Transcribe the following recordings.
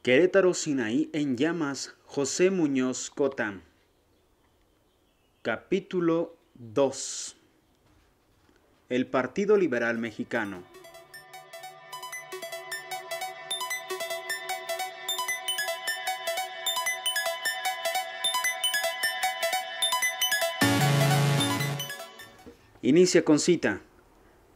Querétaro, Sinaí en llamas, José Muñoz Cotán. Capítulo 2. El Partido Liberal Mexicano. Inicia con cita.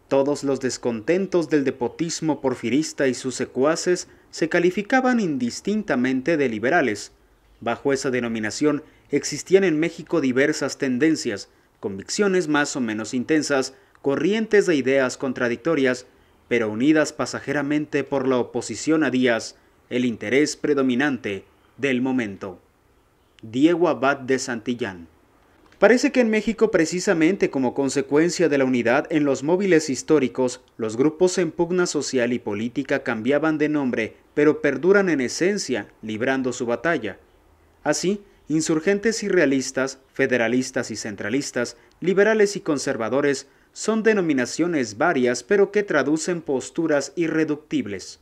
Todos los descontentos del despotismo porfirista y sus secuaces se calificaban indistintamente de liberales. Bajo esa denominación existían en México diversas tendencias, convicciones más o menos intensas, corrientes de ideas contradictorias, pero unidas pasajeramente por la oposición a Díaz, el interés predominante del momento. Diego Abad de Santillán. Parece que en México, precisamente como consecuencia de la unidad en los móviles históricos, los grupos en pugna social y política cambiaban de nombre, pero perduran en esencia, librando su batalla. Así, insurgentes y realistas, federalistas y centralistas, liberales y conservadores, son denominaciones varias, pero que traducen posturas irreductibles.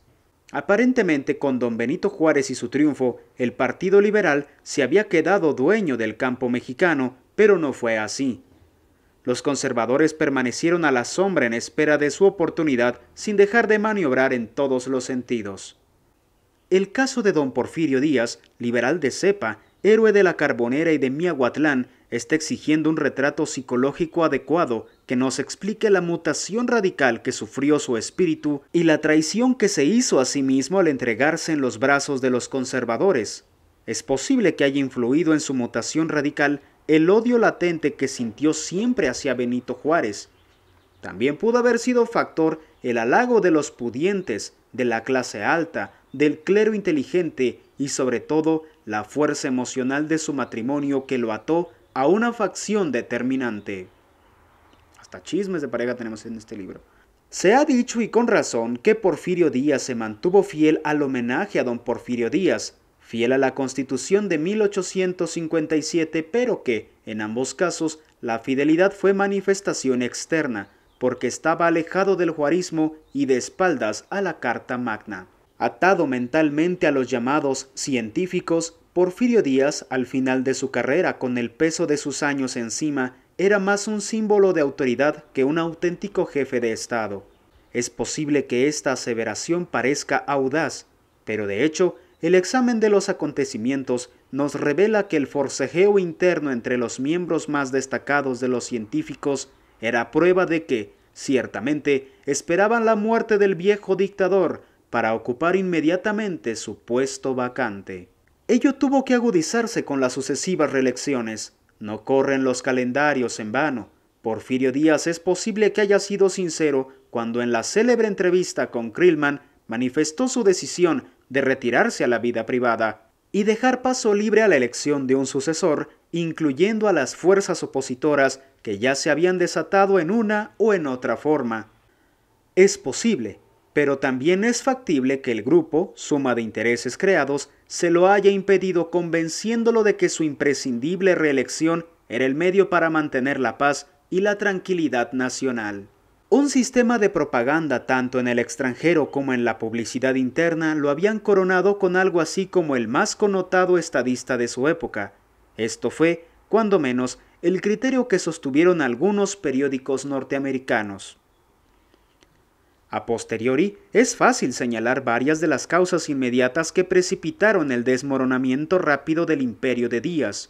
Aparentemente, con don Benito Juárez y su triunfo, el Partido Liberal se había quedado dueño del campo mexicano, pero no fue así. Los conservadores permanecieron a la sombra en espera de su oportunidad sin dejar de maniobrar en todos los sentidos. El caso de don Porfirio Díaz, liberal de cepa, héroe de la Carbonera y de Miahuatlán, está exigiendo un retrato psicológico adecuado que nos explique la mutación radical que sufrió su espíritu y la traición que se hizo a sí mismo al entregarse en los brazos de los conservadores. Es posible que haya influido en su mutación radical el odio latente que sintió siempre hacia Benito Juárez. También pudo haber sido factor el halago de los pudientes, de la clase alta, del clero inteligente y sobre todo la fuerza emocional de su matrimonio que lo ató a una facción determinante. Hasta chismes de pareja tenemos en este libro. Se ha dicho y con razón que Porfirio Díaz se mantuvo fiel al homenaje a don Porfirio Díaz, fiel a la Constitución de 1857, pero que, en ambos casos, la fidelidad fue manifestación externa, porque estaba alejado del juarismo y de espaldas a la Carta Magna. Atado mentalmente a los llamados científicos, Porfirio Díaz, al final de su carrera con el peso de sus años encima, era más un símbolo de autoridad que un auténtico jefe de Estado. Es posible que esta aseveración parezca audaz, pero de hecho, el examen de los acontecimientos nos revela que el forcejeo interno entre los miembros más destacados de los científicos era prueba de que, ciertamente, esperaban la muerte del viejo dictador para ocupar inmediatamente su puesto vacante. Ello tuvo que agudizarse con las sucesivas reelecciones. No corren los calendarios en vano. Porfirio Díaz es posible que haya sido sincero cuando en la célebre entrevista con Krillman manifestó su decisión de retirarse a la vida privada y dejar paso libre a la elección de un sucesor, incluyendo a las fuerzas opositoras que ya se habían desatado en una o en otra forma. Es posible, pero también es factible que el grupo, suma de intereses creados, se lo haya impedido convenciéndolo de que su imprescindible reelección era el medio para mantener la paz y la tranquilidad nacional. Un sistema de propaganda tanto en el extranjero como en la publicidad interna lo habían coronado con algo así como el más connotado estadista de su época. Esto fue, cuando menos, el criterio que sostuvieron algunos periódicos norteamericanos. A posteriori, es fácil señalar varias de las causas inmediatas que precipitaron el desmoronamiento rápido del imperio de Díaz.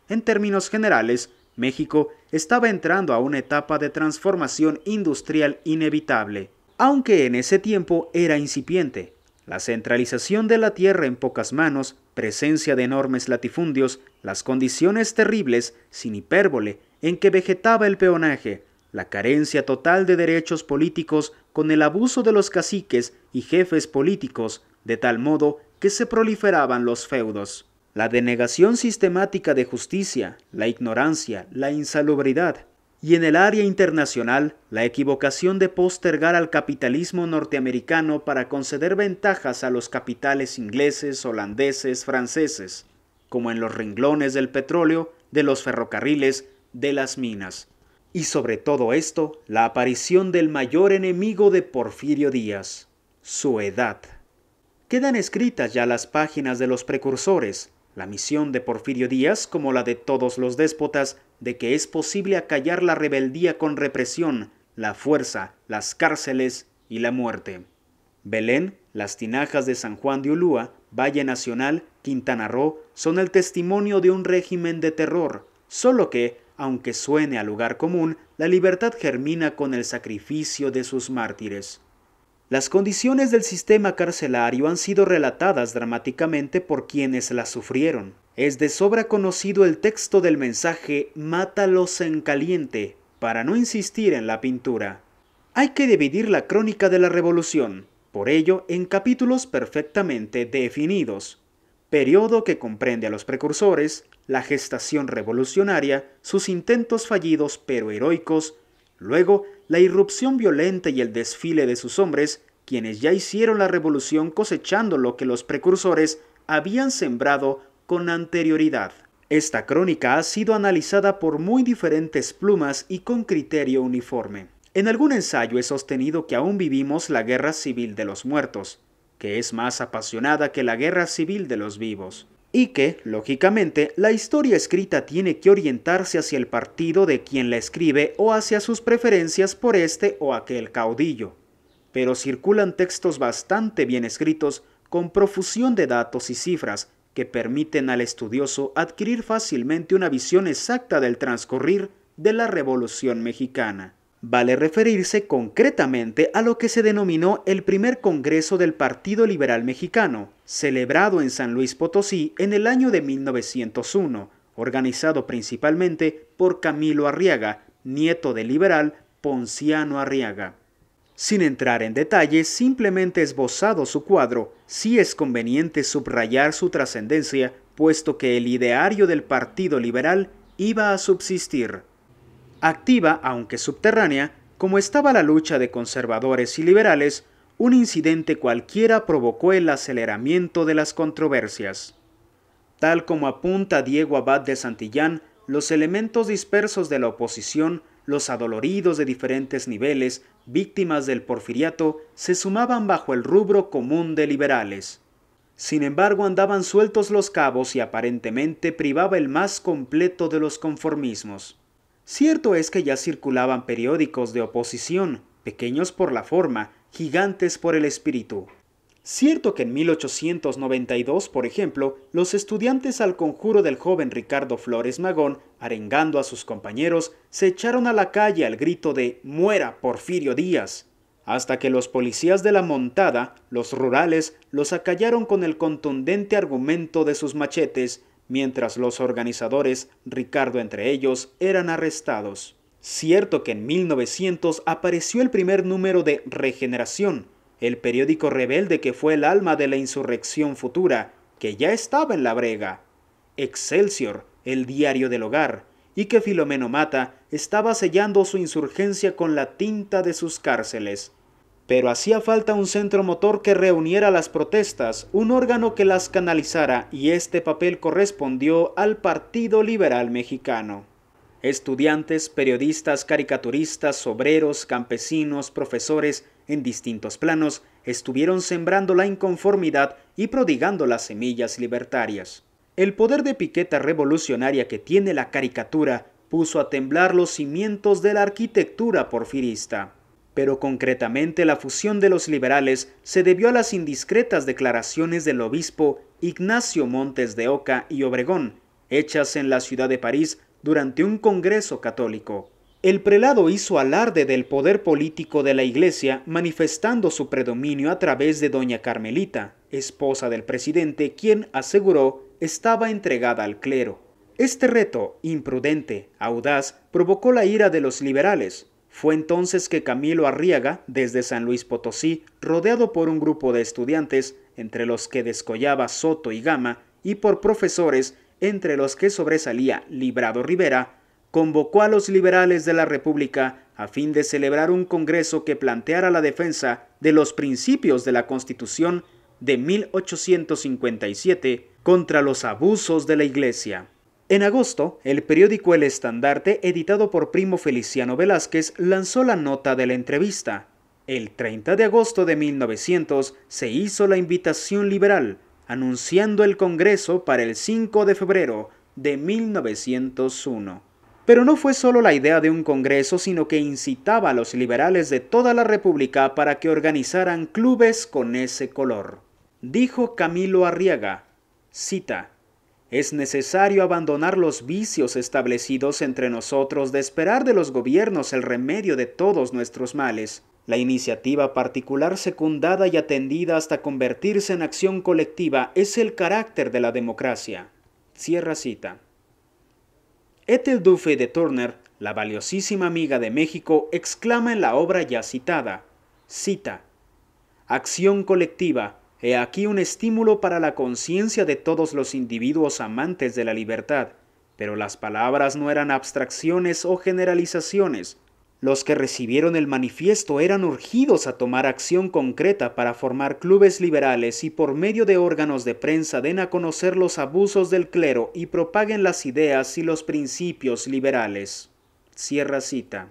En términos generales, México estaba entrando a una etapa de transformación industrial inevitable, aunque en ese tiempo era incipiente. La centralización de la tierra en pocas manos, presencia de enormes latifundios, las condiciones terribles, sin hipérbole, en que vegetaba el peonaje, la carencia total de derechos políticos con el abuso de los caciques y jefes políticos, de tal modo que se proliferaban los feudos. La denegación sistemática de justicia, la ignorancia, la insalubridad, y en el área internacional, la equivocación de postergar al capitalismo norteamericano para conceder ventajas a los capitales ingleses, holandeses, franceses, como en los renglones del petróleo, de los ferrocarriles, de las minas. Y sobre todo esto, la aparición del mayor enemigo de Porfirio Díaz, su edad. quedan escritas ya las páginas de los precursores, la misión de Porfirio Díaz, como la de todos los déspotas, de que es posible acallar la rebeldía con represión, la fuerza, las cárceles y la muerte. Belén, las tinajas de San Juan de Ulúa, Valle Nacional, Quintana Roo, son el testimonio de un régimen de terror, solo que, aunque suene a lugar común, la libertad germina con el sacrificio de sus mártires. Las condiciones del sistema carcelario han sido relatadas dramáticamente por quienes las sufrieron. Es de sobra conocido el texto del mensaje «Mátalos en caliente», para no insistir en la pintura. Hay que dividir la crónica de la revolución, por ello en capítulos perfectamente definidos. Periodo que comprende a los precursores, la gestación revolucionaria, sus intentos fallidos pero heroicos, luego la irrupción violenta y el desfile de sus hombres, quienes ya hicieron la revolución cosechando lo que los precursores habían sembrado con anterioridad. Esta crónica ha sido analizada por muy diferentes plumas y con criterio uniforme. En algún ensayo he sostenido que aún vivimos la guerra civil de los muertos, que es más apasionada que la guerra civil de los vivos, y que, lógicamente, la historia escrita tiene que orientarse hacia el partido de quien la escribe o hacia sus preferencias por este o aquel caudillo. Pero circulan textos bastante bien escritos, con profusión de datos y cifras, que permiten al estudioso adquirir fácilmente una visión exacta del transcurrir de la Revolución Mexicana. Vale referirse concretamente a lo que se denominó el primer Congreso del Partido Liberal Mexicano, celebrado en San Luis Potosí en el año de 1901, organizado principalmente por Camilo Arriaga, nieto del liberal Ponciano Arriaga. Sin entrar en detalles, simplemente esbozado su cuadro, sí es conveniente subrayar su trascendencia, puesto que el ideario del Partido Liberal iba a subsistir. Activa, aunque subterránea, como estaba la lucha de conservadores y liberales, un incidente cualquiera provocó el aceleramiento de las controversias. Tal como apunta Diego Abad de Santillán, los elementos dispersos de la oposición, los adoloridos de diferentes niveles, víctimas del porfiriato, se sumaban bajo el rubro común de liberales. Sin embargo, andaban sueltos los cabos y aparentemente privaba el más completo de los conformismos. Cierto es que ya circulaban periódicos de oposición, pequeños por la forma, gigantes por el espíritu. Cierto que en 1892, por ejemplo, los estudiantes al conjuro del joven Ricardo Flores Magón, arengando a sus compañeros, se echaron a la calle al grito de «¡Muera Porfirio Díaz!», hasta que los policías de la montada, los rurales, los acallaron con el contundente argumento de sus machetes, mientras los organizadores, Ricardo entre ellos, eran arrestados. Cierto que en 1900 apareció el primer número de Regeneración, el periódico rebelde que fue el alma de la insurrección futura, que ya estaba en la brega. Excelsior, el diario del hogar, y que Filomeno Mata estaba sellando su insurgencia con la tinta de sus cárceles. Pero hacía falta un centro motor que reuniera las protestas, un órgano que las canalizara, y este papel correspondió al Partido Liberal Mexicano. Estudiantes, periodistas, caricaturistas, obreros, campesinos, profesores, en distintos planos, estuvieron sembrando la inconformidad y prodigando las semillas libertarias. El poder de piqueta revolucionaria que tiene la caricatura puso a temblar los cimientos de la arquitectura porfirista. Pero concretamente la fusión de los liberales se debió a las indiscretas declaraciones del obispo Ignacio Montes de Oca y Obregón, hechas en la ciudad de París durante un congreso católico. El prelado hizo alarde del poder político de la Iglesia, manifestando su predominio a través de doña Carmelita, esposa del presidente, quien, aseguró, estaba entregada al clero. Este reto, imprudente, audaz, provocó la ira de los liberales. Fue entonces que Camilo Arriaga, desde San Luis Potosí, rodeado por un grupo de estudiantes, entre los que descollaba Soto y Gama, y por profesores, entre los que sobresalía Librado Rivera, convocó a los liberales de la República a fin de celebrar un congreso que planteara la defensa de los principios de la Constitución de 1857 contra los abusos de la Iglesia. En agosto, el periódico El Estandarte, editado por Primo Feliciano Velázquez, lanzó la nota de la entrevista. El 30 de agosto de 1900 se hizo la invitación liberal, anunciando el Congreso para el 5 de febrero de 1901. Pero no fue solo la idea de un congreso, sino que incitaba a los liberales de toda la República para que organizaran clubes con ese color. Dijo Camilo Arriaga, cita, «Es necesario abandonar los vicios establecidos entre nosotros de esperar de los gobiernos el remedio de todos nuestros males. La iniciativa particular secundada y atendida hasta convertirse en acción colectiva es el carácter de la democracia». Cierra cita. Ethel Dufay de Turner, la valiosísima amiga de México, exclama en la obra ya citada, cita, «Acción colectiva, he aquí un estímulo para la conciencia de todos los individuos amantes de la libertad, pero las palabras no eran abstracciones o generalizaciones. Los que recibieron el manifiesto eran urgidos a tomar acción concreta para formar clubes liberales y por medio de órganos de prensa den a conocer los abusos del clero y propaguen las ideas y los principios liberales». Cierra cita.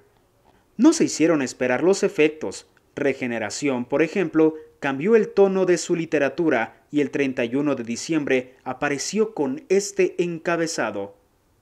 No se hicieron esperar los efectos. Regeneración, por ejemplo, cambió el tono de su literatura y el 31 de diciembre apareció con este encabezado.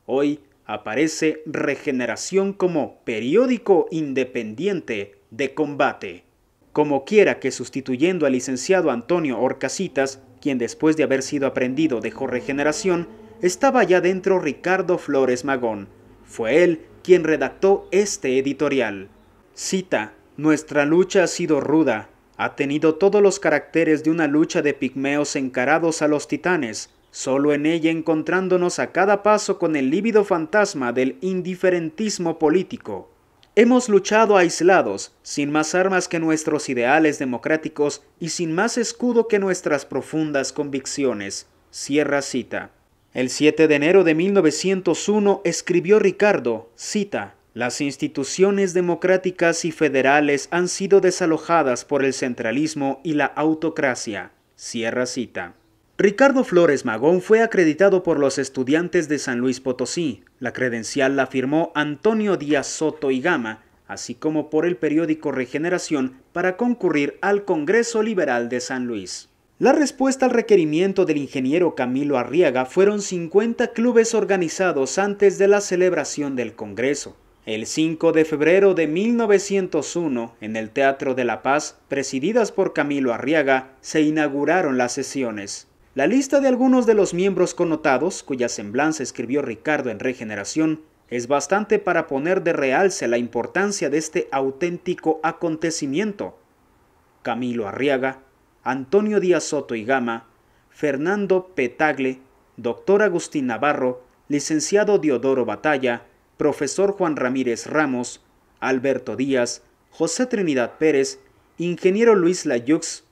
Hoy aparece Regeneración como periódico independiente de combate. Como quiera que sustituyendo al licenciado Antonio Horcasitas, quien después de haber sido aprendido dejó Regeneración, estaba ya dentro Ricardo Flores Magón. Fue él quien redactó este editorial. Cita, «Nuestra lucha ha sido ruda, ha tenido todos los caracteres de una lucha de pigmeos encarados a los titanes, solo en ella encontrándonos a cada paso con el lívido fantasma del indiferentismo político. Hemos luchado aislados, sin más armas que nuestros ideales democráticos y sin más escudo que nuestras profundas convicciones». Cierra cita. El 7 de enero de 1901 escribió Ricardo, cita, «Las instituciones democráticas y federales han sido desalojadas por el centralismo y la autocracia». Cierra cita. Ricardo Flores Magón fue acreditado por los estudiantes de San Luis Potosí. La credencial la firmó Antonio Díaz Soto y Gama, así como por el periódico Regeneración, para concurrir al Congreso Liberal de San Luis. La respuesta al requerimiento del ingeniero Camilo Arriaga fueron 50 clubes organizados antes de la celebración del Congreso. El 5 de febrero de 1901, en el Teatro de la Paz, presididas por Camilo Arriaga, se inauguraron las sesiones. La lista de algunos de los miembros connotados, cuya semblanza escribió Ricardo en Regeneración, es bastante para poner de realce la importancia de este auténtico acontecimiento. Camilo Arriaga, Antonio Díaz Soto y Gama, Fernando P. Tagle, Dr. Agustín Navarro, licenciado Diodoro Batalla, profesor Juan Ramírez Ramos, Alberto Díaz, José Trinidad Pérez, ingeniero Luis Layux,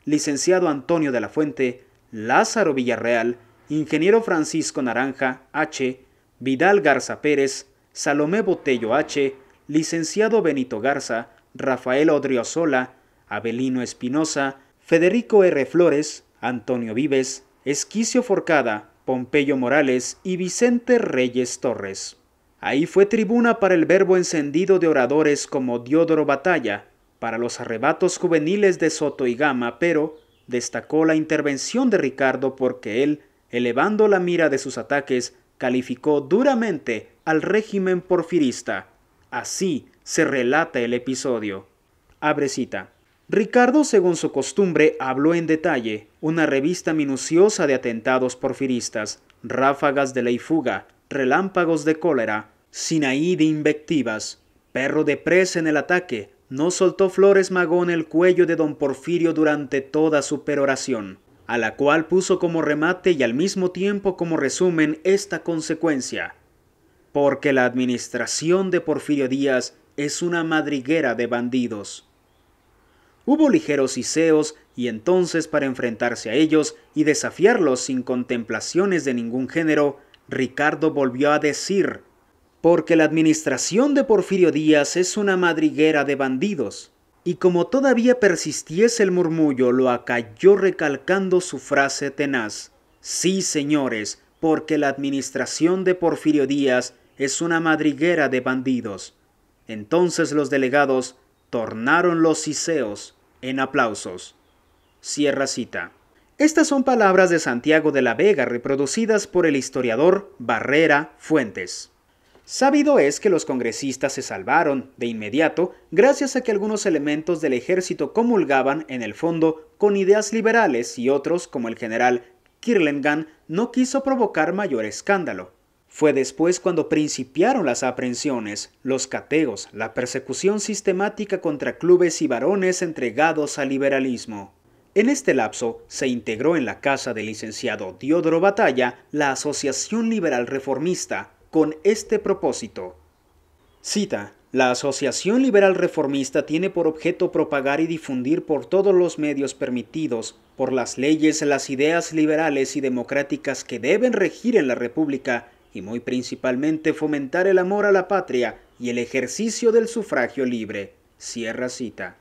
licenciado Antonio de la Fuente, Lázaro Villarreal, ingeniero Francisco Naranja H., Vidal Garza Pérez, Salomé Botello H., licenciado Benito Garza, Rafael Odriozola, Avelino Espinosa, Federico R. Flores, Antonio Vives, Esquicio Forcada, Pompeyo Morales y Vicente Reyes Torres. Ahí fue tribuna para el verbo encendido de oradores como Diodoro Batalla, para los arrebatos juveniles de Soto y Gama, pero destacó la intervención de Ricardo porque él, elevando la mira de sus ataques, calificó duramente al régimen porfirista. Así se relata el episodio. Abre cita. Ricardo, según su costumbre, habló en detalle, una revista minuciosa de atentados porfiristas, ráfagas de ley fuga, relámpagos de cólera, Sinaí de invectivas, perro de presa en el ataque. No soltó Flores Magón el cuello de don Porfirio durante toda su peroración, a la cual puso como remate y al mismo tiempo como resumen esta consecuencia: porque la administración de Porfirio Díaz es una madriguera de bandidos. Hubo ligeros hiseos y entonces, para enfrentarse a ellos y desafiarlos sin contemplaciones de ningún género, Ricardo volvió a decir: porque la administración de Porfirio Díaz es una madriguera de bandidos. Y como todavía persistiese el murmullo, lo acalló recalcando su frase tenaz: sí, señores, porque la administración de Porfirio Díaz es una madriguera de bandidos. Entonces los delegados, tornaron los ciseos en aplausos. Cierra cita. Estas son palabras de Santiago de la Vega reproducidas por el historiador Barrera Fuentes. Sabido es que los congresistas se salvaron de inmediato gracias a que algunos elementos del ejército comulgaban en el fondo con ideas liberales y otros, como el general Kirlengan, no quiso provocar mayor escándalo. Fue después cuando principiaron las aprehensiones, los cateos, la persecución sistemática contra clubes y varones entregados al liberalismo. En este lapso se integró en la casa del licenciado Diodoro Batalla la Asociación Liberal Reformista con este propósito. Cita: la Asociación Liberal Reformista tiene por objeto propagar y difundir por todos los medios permitidos por las leyes las ideas liberales y democráticas que deben regir en la República y muy principalmente fomentar el amor a la patria y el ejercicio del sufragio libre. Cierra cita.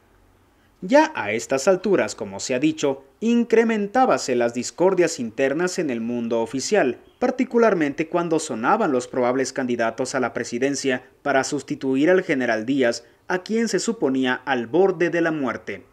Ya a estas alturas, como se ha dicho, incrementábase las discordias internas en el mundo oficial, particularmente cuando sonaban los probables candidatos a la presidencia para sustituir al general Díaz, a quien se suponía al borde de la muerte.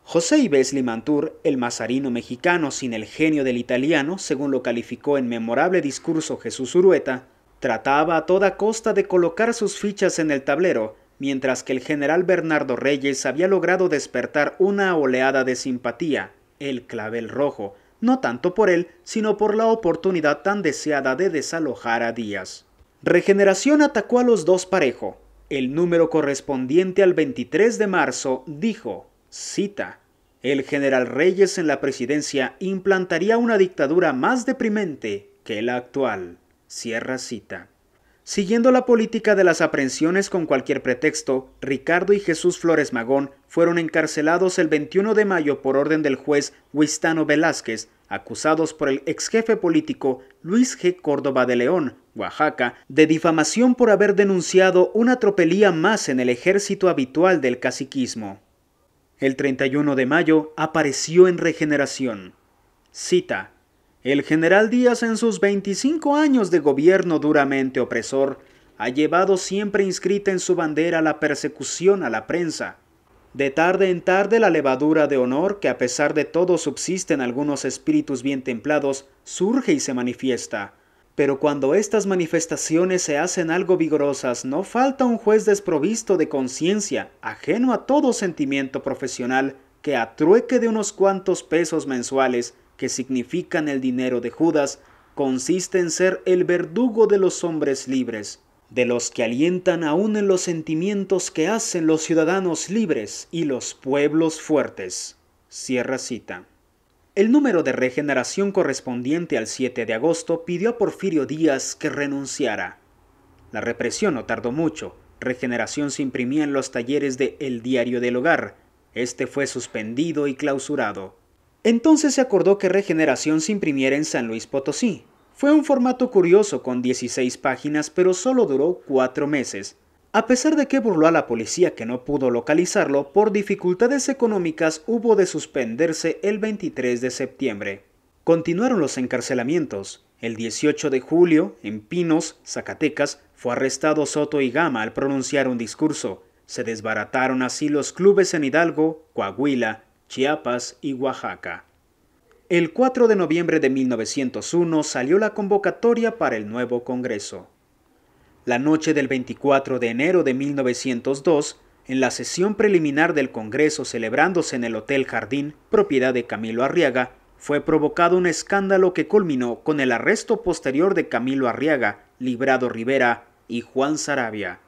José Yves Limantour, el mazarino mexicano sin el genio del italiano, según lo calificó en memorable discurso Jesús Urueta, trataba a toda costa de colocar sus fichas en el tablero, mientras que el general Bernardo Reyes había logrado despertar una oleada de simpatía, el clavel rojo, no tanto por él, sino por la oportunidad tan deseada de desalojar a Díaz. Regeneración atacó a los dos parejo. El número correspondiente al 23 de marzo dijo, cita: el general Reyes en la presidencia implantaría una dictadura más deprimente que la actual. Cierra cita. Siguiendo la política de las aprehensiones con cualquier pretexto, Ricardo y Jesús Flores Magón fueron encarcelados el 21 de mayo por orden del juez Huistano Velázquez, acusados por el exjefe político Luis G. Córdoba de León, Oaxaca, de difamación por haber denunciado una tropelía más en el ejército habitual del caciquismo. El 31 de mayo apareció en Regeneración. Cita: el general Díaz en sus 25 años de gobierno duramente opresor ha llevado siempre inscrita en su bandera la persecución a la prensa. De tarde en tarde la levadura de honor que a pesar de todo subsiste en algunos espíritus bien templados surge y se manifiesta. Pero cuando estas manifestaciones se hacen algo vigorosas no falta un juez desprovisto de conciencia, ajeno a todo sentimiento profesional, que a trueque de unos cuantos pesos mensuales que significan el dinero de Judas, consiste en ser el verdugo de los hombres libres, de los que alientan aún en los sentimientos que hacen los ciudadanos libres y los pueblos fuertes. Cierra cita. El número de Regeneración correspondiente al 7 de agosto pidió a Porfirio Díaz que renunciara. La represión no tardó mucho. Regeneración se imprimía en los talleres de El Diario del Hogar. Este fue suspendido y clausurado. Entonces se acordó que Regeneración se imprimiera en San Luis Potosí. Fue un formato curioso con 16 páginas, pero solo duró 4 meses. A pesar de que burló a la policía que no pudo localizarlo, por dificultades económicas hubo de suspenderse el 23 de septiembre. Continuaron los encarcelamientos. El 18 de julio, en Pinos, Zacatecas, fue arrestado Soto y Gama al pronunciar un discurso. Se desbarataron así los clubes en Hidalgo, Coahuila, Chiapas y Oaxaca. El 4 de noviembre de 1901 salió la convocatoria para el nuevo Congreso. La noche del 24 de enero de 1902, en la sesión preliminar del Congreso celebrándose en el Hotel Jardín, propiedad de Camilo Arriaga, fue provocado un escándalo que culminó con el arresto posterior de Camilo Arriaga, Librado Rivera y Juan Saravia.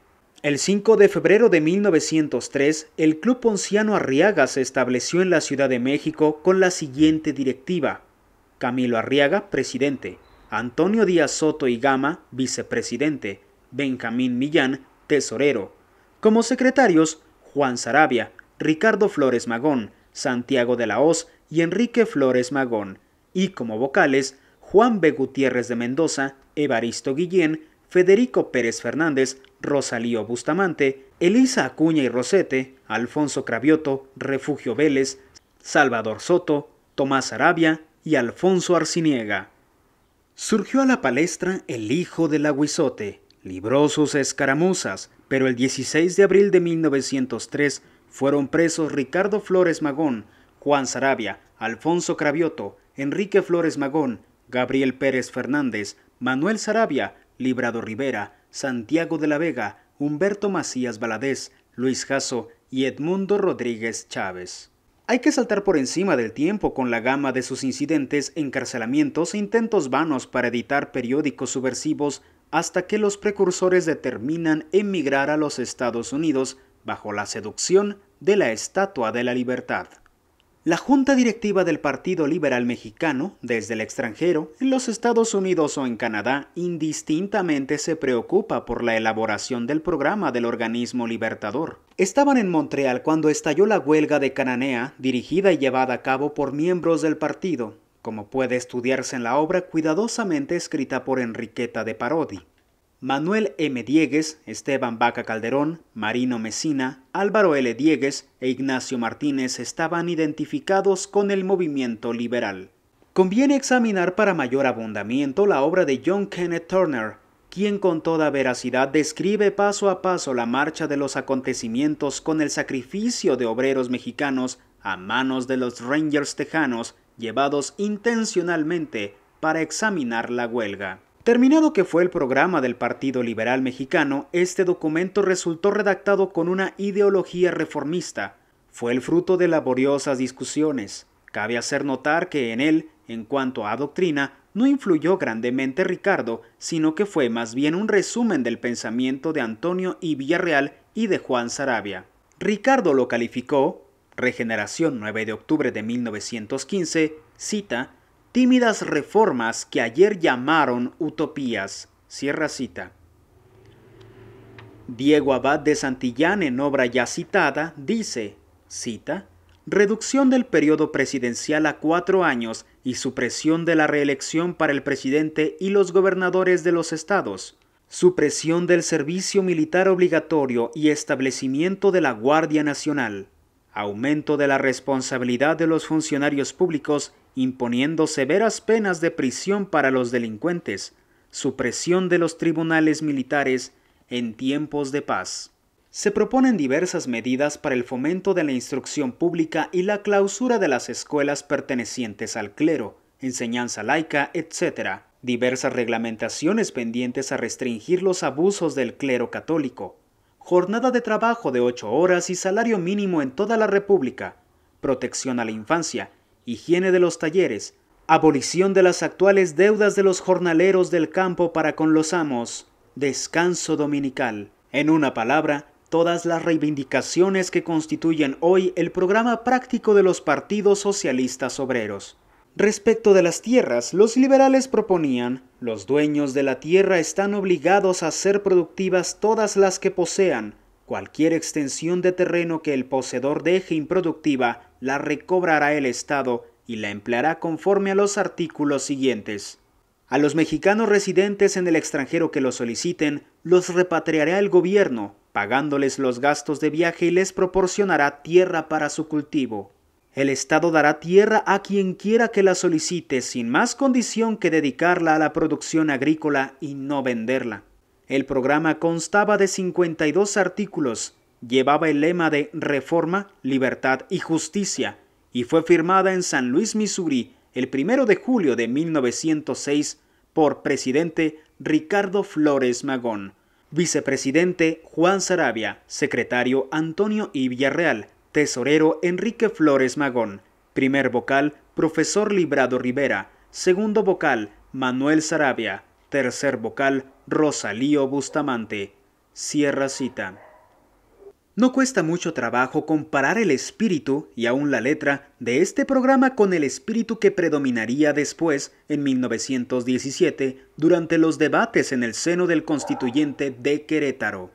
El 5 de febrero de 1903, el Club Ponciano Arriaga se estableció en la Ciudad de México con la siguiente directiva: Camilo Arriaga, presidente; Antonio Díaz Soto y Gama, vicepresidente; Benjamín Millán, tesorero; como secretarios, Juan Saravia, Ricardo Flores Magón, Santiago de la Hoz y Enrique Flores Magón; y como vocales, Juan B. Gutiérrez de Mendoza, Evaristo Guillén, Federico Pérez Fernández, Rosalío Bustamante, Elisa Acuña y Rosete, Alfonso Cravioto, Refugio Vélez, Salvador Soto, Tomás Arabia y Alfonso Arciniega. Surgió a la palestra el hijo del aguizote, libró sus escaramuzas, pero el 16 de abril de 1903 fueron presos Ricardo Flores Magón, Juan Saravia, Alfonso Cravioto, Enrique Flores Magón, Gabriel Pérez Fernández, Manuel Saravia, Librado Rivera, Santiago de la Vega, Humberto Macías Valadez, Luis Jasso y Edmundo Rodríguez Chávez. Hay que saltar por encima del tiempo con la gama de sus incidentes, encarcelamientos e intentos vanos para editar periódicos subversivos hasta que los precursores determinan emigrar a los Estados Unidos bajo la seducción de la Estatua de la Libertad. La Junta Directiva del Partido Liberal Mexicano, desde el extranjero, en los Estados Unidos o en Canadá, indistintamente se preocupa por la elaboración del programa del organismo libertador. Estaban en Montreal cuando estalló la huelga de Cananea, dirigida y llevada a cabo por miembros del partido, como puede estudiarse en la obra cuidadosamente escrita por Enriqueta de Parodi. Manuel M. Diegues, Esteban Vaca Calderón, Marino Mesina, Álvaro L. Diegues e Ignacio Martínez estaban identificados con el movimiento liberal. Conviene examinar para mayor abundamiento la obra de John Kenneth Turner, quien con toda veracidad describe paso a paso la marcha de los acontecimientos con el sacrificio de obreros mexicanos a manos de los Rangers tejanos, llevados intencionalmente para examinar la huelga. Terminado que fue el programa del Partido Liberal Mexicano, este documento resultó redactado con una ideología reformista. Fue el fruto de laboriosas discusiones. Cabe hacer notar que en él, en cuanto a doctrina, no influyó grandemente Ricardo, sino que fue más bien un resumen del pensamiento de Antonio I. Villarreal y de Juan Saravia. Ricardo lo calificó, Regeneración 9 de octubre de 1915, cita, tímidas reformas que ayer llamaron utopías. Cierra cita. Diego Abad de Santillán, en obra ya citada, dice, cita, reducción del periodo presidencial a 4 años y supresión de la reelección para el presidente y los gobernadores de los estados, supresión del servicio militar obligatorio y establecimiento de la Guardia Nacional, aumento de la responsabilidad de los funcionarios públicos imponiendo severas penas de prisión para los delincuentes, supresión de los tribunales militares en tiempos de paz. Se proponen diversas medidas para el fomento de la instrucción pública y la clausura de las escuelas pertenecientes al clero, enseñanza laica, etc. Diversas reglamentaciones pendientes a restringir los abusos del clero católico. Jornada de trabajo de 8 horas y salario mínimo en toda la República. Protección a la infancia. Higiene de los talleres, abolición de las actuales deudas de los jornaleros del campo para con los amos, descanso dominical. En una palabra, todas las reivindicaciones que constituyen hoy el programa práctico de los partidos socialistas obreros. Respecto de las tierras, los liberales proponían, los dueños de la tierra están obligados a hacer productivas todas las que posean. Cualquier extensión de terreno que el poseedor deje improductiva la recobrará el Estado y la empleará conforme a los artículos siguientes. A los mexicanos residentes en el extranjero que lo soliciten, los repatriará el gobierno, pagándoles los gastos de viaje y les proporcionará tierra para su cultivo. El Estado dará tierra a quien quiera que la solicite sin más condición que dedicarla a la producción agrícola y no venderla. El programa constaba de 52 artículos, llevaba el lema de Reforma, Libertad y Justicia y fue firmada en San Luis, Missouri, el 1 de julio de 1906 por presidente Ricardo Flores Magón, vicepresidente Juan Saravia, secretario Antonio I. Villarreal, tesorero Enrique Flores Magón, primer vocal profesor Librado Rivera, segundo vocal Manuel Saravia, tercer vocal Rosalío Bustamante. Cierra cita. No cuesta mucho trabajo comparar el espíritu y aún la letra de este programa con el espíritu que predominaría después, en 1917, durante los debates en el seno del Constituyente de Querétaro.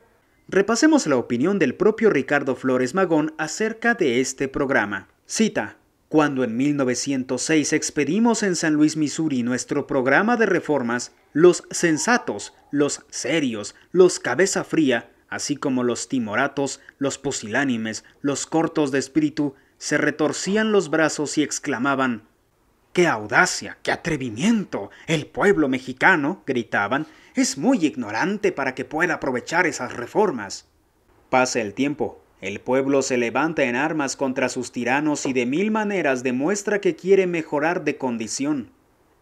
Repasemos la opinión del propio Ricardo Flores Magón acerca de este programa. Cita: cuando en 1906 expedimos en San Luis, Missouri, nuestro programa de reformas, los sensatos, los serios, los cabeza fría, así como los timoratos, los pusilánimes, los cortos de espíritu, se retorcían los brazos y exclamaban: ¡qué audacia, qué atrevimiento! El pueblo mexicano, gritaban, es muy ignorante para que pueda aprovechar esas reformas. Pasa el tiempo, El pueblo se levanta en armas contra sus tiranos y de mil maneras demuestra que quiere mejorar de condición.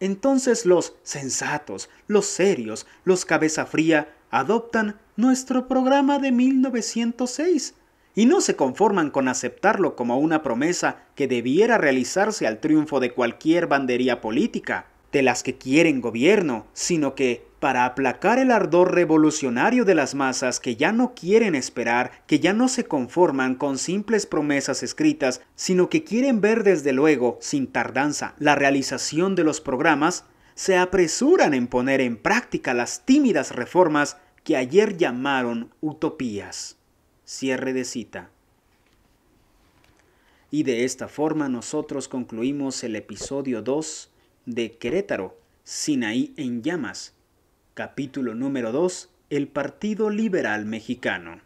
Entonces los sensatos, los serios, los cabeza fría, adoptan nuestro programa de 1906 y no se conforman con aceptarlo como una promesa que debiera realizarse al triunfo de cualquier bandería política, de las que quieren gobierno, sino que, para aplacar el ardor revolucionario de las masas que ya no quieren esperar, que ya no se conforman con simples promesas escritas, sino que quieren ver desde luego, sin tardanza, la realización de los programas, se apresuran en poner en práctica las tímidas reformas que ayer llamaron utopías. Cierre de cita. Y de esta forma nosotros concluimos el episodio 2 de Querétaro, Sinaí en llamas. Capítulo número 2, el Partido Liberal Mexicano.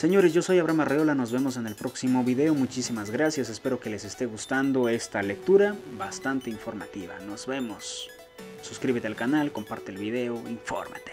Señores, yo soy Abraham Arreola, nos vemos en el próximo video. Muchísimas gracias, espero que les esté gustando esta lectura bastante informativa. Nos vemos. Suscríbete al canal, comparte el video, infórmate.